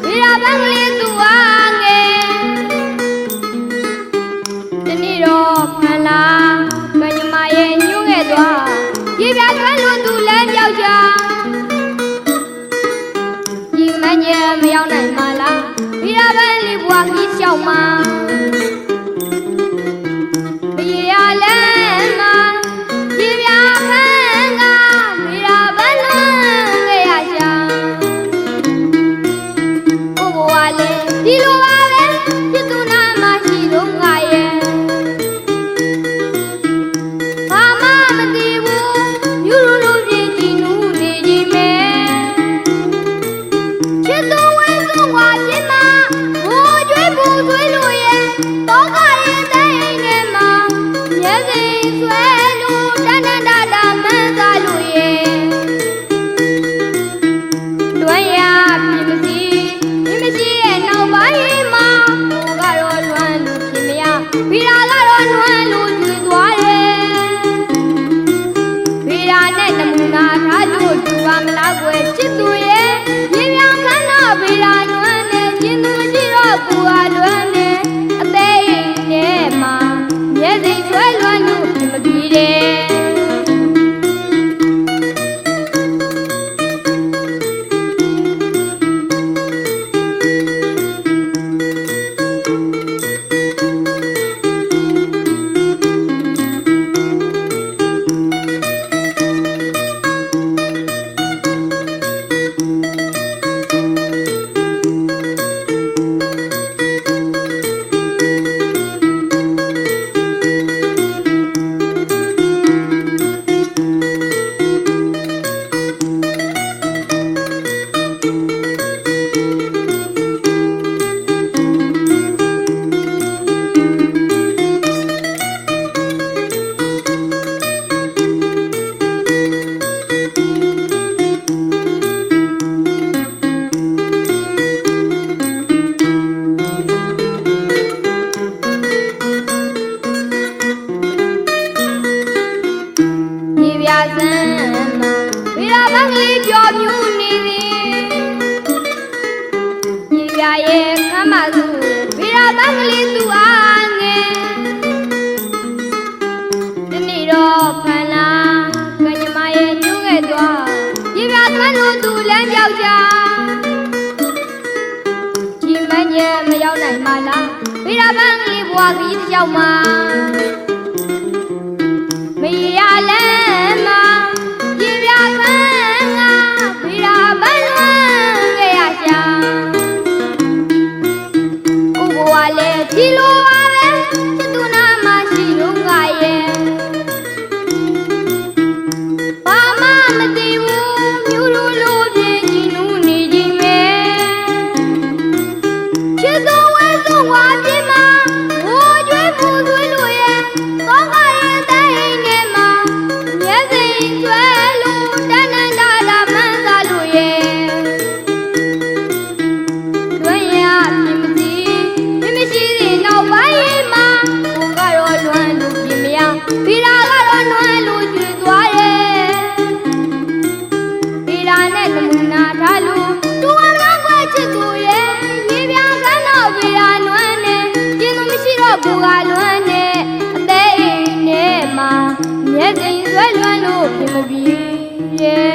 ဗီရာပန်းကလေးသူအားငယ်တနေ့တော့ဖန်လာကညမရဲ့ညှို့ခဲ့သွားရေပြကျွဲလို့သူလည်းပြောက်ကြဒီမညံမရောက်နိုင်ပါလားဗီရာပန်းလေးဘွားကြီးလျှောက်မှာဒီလိုပါပဲပြစ်သူနာမရှိလို့ငါရဲ့ဘာမှမသိဘူးယူလူပြင်းကြည့်နူးနေကြီးမယ်ချစ်သူဝဲသူဝါပြင်းမှာဘိုးကျွေးပူသွေးလို့ရဲ့တော့ခရဲ့တဲ့အိမ်ထဲမှာမျက်စိဆွဲလို့တန်တန်တာတာမှန်းစားလို့ရဲ့လွမ်းရပြင်းမရှိရဲ့နောက်ပိုင်းဗီရာကတော့လွမ်းလို့ကျွေသွားတယ်ဗီရာနဲ့နမူနာထားလို့တူပါမလားကွယ်ချစ်သူရဲ့ရေမြောင်ခန်းတော့ဗီရာလွမ်းနဲ့ကျင်းသူမရှိတော့ကိုဟာလွမ်းနဲ့အသေးနဲ့မှမျက်စိဆွဲလွမ်းလို့မပြီးတယ်ဗီရာပန်းကလေးပြောမြူနေသည်ညီပြရဲ့ခမ်းမသူဗီရာပန်းကလေးသူအားငယ်တနေ့တော့ဖန်လာကညမရဲ့ညှို့ခဲ့သွားညီပြသွန်းလို့သူလည်းပြောက်ကြဒီမညံမရောက်နိုင်ပါလားဗီရာပန်းကလေးဘွားကြီးတစ်ယောက်မှာမရလဲမှာဒီလိုပါပဲချစ်သူနာမရှိလို့ငါရဲ့ဘာမှမသိဘူးမြူလူလူပြင်းကြည့်နူးနေကြီးမယ်ချစ်သူဝဲသူဝါပြင်းမှာဘိုးကျွေးပူသွေးလို့ရဲ့တော့ခရဲ့တဲ့အိမ်ထဲမှာမျက်စိဆွဲလို့တန်တန်တာတာမှန်းစားလို့ရဲ့လွမ်းရပြင်းမရှိနောက်ပိုင်းမှာဘုံကတော့လွမ်းလို့ပြင်မရဗီရာကတော့လွမ်းလို့ကျွေသွားရဲ့ဗီရာနဲ့နမူနာထားလို့တူအောင်တော့ကွယ်ချစ်သူရဲ့ရေပြာကန်းတော့ဗီရာလွမ်းနဲ့ကျင်းသူမရှိတော့ကိုကလွမ်းနဲ့အသေးအိမ်နဲ့မှာမျက်စိဆွဲလွမ်းလို့ပြင်မပြီးရဲ့